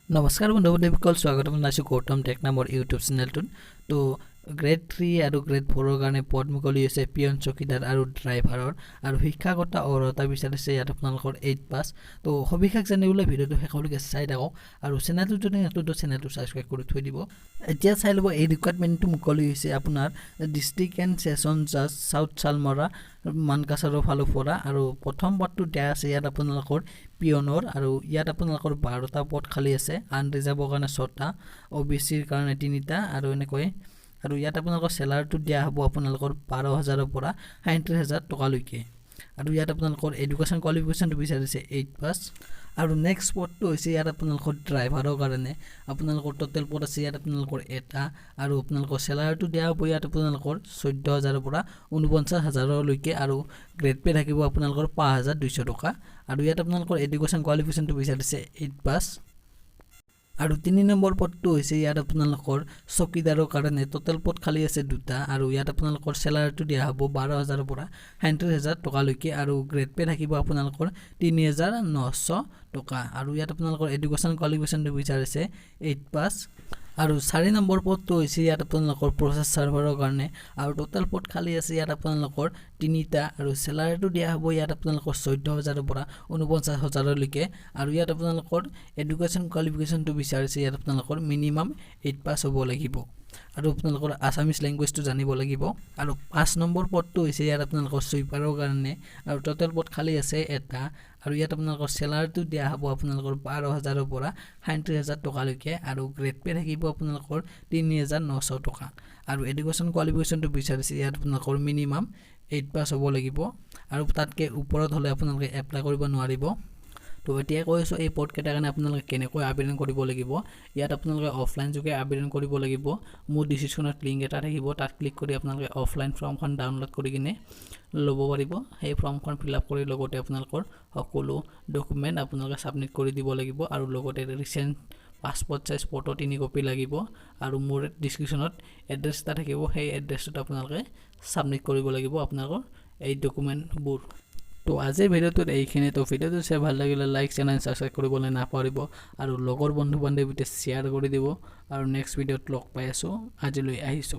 নমস্কাৰ বন্ধুসকল স্বাগতম জনাইছোঁ গৌতম টেক নামৰ ইউটিউব চেনেলটোত তো গ্ৰেড 3 আৰু গ্ৰেড 4 কাৰণে পদ মুকলি হৈছে পিয়ন চকীদাৰ আৰু ড্ৰাইভাৰৰ আৰু শিক্ষাগত অৰ্হতা বিচাৰিছে ইয়াত আপোনালোকৰ 8 পাছ তো সবিশেষ জানিবলৈ ভিডিঅ'টো শেষলৈকে চাই থাকক আৰু চেনেলটো যদি নতুন চেনেলটো সাবস্ক্ৰাইব কৰি থৈ দিব এতিয়া চাই ল'ব এই ৰিকুৱাৰমেণ্টটো মুকলি হৈছে আপোনাৰ ডিস্ট্ৰিক্ট এণ্ড সেশন জাজ সাউথ চালমৰা মানকাছাৰৰ ফালৰ পৰা আৰু প্ৰথম পদটো দিয়া আছে ইয়াত আপোনালোকৰ পিয়নৰ আৰু ইয়াত আপোনালোকৰ 12টা পদ খালী আছে আনৰিজাৰ্ভৰ কাৰণে 6টা ওবিচিৰ কাৰণে 3টা আৰু এনেকৈ আৰু ইয়াত আপোনালোকৰ স্যালাৰিটো দিয়া হ'ব আপোনালোকৰ 12000 ৰ পৰা 37000 টকা লৈকে আৰু ইয়াত আপোনালোকৰ এডুকেশ্যন কোৱালিফিকেশনটো বিচাৰিছে 8 পাছ আৰু নেক্সট পদটো হৈছে ইয়াত আপোনালোকৰ ড্ৰাইভাৰৰ কাৰণে আপোনালোকৰ টোটেল পদ আছে ইয়াত আপোনালোকৰ এটা আৰু আপোনালোকৰ স্যালাৰিটো দিয়া হ'ব ইয়াত আপোনালোকৰ 14000 ৰ পৰা 49000 লৈকে আৰু গ্ৰেড পে থাকিব আপোনালোকৰ 5200 টকা আৰু ইয়াত আপোনালোকৰ এডুকেশ্যন কোৱালিফিকেশনটো বিচাৰিছে 8 পাছ আৰু 3 নম্বৰ পদটো হৈছে ইয়াত আপোনালোকৰ চকীদাৰৰ কাৰণে টোটেল পদ খালী আছে দুটা আৰু ইয়াত আপোনালোকৰ স্যালাৰিটো দিয়া হ'ব 12000 ৰ পৰা 37000 টকা লৈকে আৰু গ্ৰেড পে থাকিব আপোনালোকৰ 3900 টকা আৰু ইয়াত আপোনালোকৰ এডুকেশ্যন কোৱালিফিকেশনটো বিচাৰিছে 8 পাছ আৰু 4 নম্বৰ পদটো হৈছে ইয়াত আপোনালোকৰ প্ৰসেস সাৰ্ভাৰৰ কাৰণে আৰু টোটেল পদ খালী আছে ইয়াত আপোনালোকৰ 3টা আৰু স্যালাৰিটো দিয়া হ'ব ইয়াত আপোনালোকৰ 14000 ৰ পৰা 49000 লৈকে আৰু ইয়াত আপোনালোকৰ এডুকেশ্যন কোৱালিফিকেশনটো বিচাৰিছে ইয়াত আপোনালোকৰ মিনিমাম 8 পাছ হ'ব লাগিব আৰু আপোনালোকৰ আসামিজ ল্যাঙ্গুৱেজটো জানিব লাগিব আৰু 5 নম্বৰ পদটো হৈছে ইয়াত আপোনালোকৰ সুইপাৰৰ কাৰণে আৰু টোটেল পদ খালী আছে এটা আৰু ইয়াত আপোনালোকৰ স্যালাৰিটো দিয়া হ'ব আপোনালোকৰ 12000 ৰ পৰা 37000 টকা লৈকে আৰু গ্ৰেড পে থাকিব আপোনালোকৰ 3900 টকা আৰু এডুকেশ্যন কোৱালিফিকেশনটো বিচাৰিছে ইয়াত আপোনালোকৰ মিনিমাম 8 পাছ হ'ব লাগিব আৰু তাতকে ওপৰত হলে আপোনালোকে এপ্লাই কৰিব নোৱাৰিব তো এতিয়া কৈছো এই পদ কেইটাৰ কাৰণে আপোনালোকে কেনেকৈ আবেদন কৰিব লাগিব ইয়াত আপোনালোকে অফলাইন যোগে আবেদন কৰিব লাগিব মোৰ ডিসক্ৰিপচনত লিংক এটা থাকিব তাত ক্লিক কৰি আপোনালোকে অফলাইন ফৰ্মখন ডাউনলোড কৰি কিনে ল'ব পাৰিব সেই ফৰ্মখন ফিল আপ কৰি লগতে আপোনালোকৰ সকলো ডকুমেন্ট আপোনালোকে সাবমিট কৰি দিব লাগিব আৰু লগতে recent passport size photo 3 copy লাগিব আৰু মোৰ ডিসক্ৰিপচনত এড্ৰেছ এটা থাকিব সেই এড্ৰেছটো আপোনালোকে সাবমিট কৰিব লাগিব আপোনালোকৰ এই ডকুমেন্টবোৰ তো আজিৰ ভিডিঅ'টোত এইখিনি তো ভিডিঅ'টো চাই ভাল লাগিলে লাইক চেনেল সাবস্ক্ৰাইব কৰিবলৈ নাপাহৰিব আৰু লগৰ বন্ধু বান্ধৱীতে শ্বেয়াৰ কৰি দিব আৰু নেক্সট ভিডিঅ'ত লগ পাই আছো আজিলৈ আহিছো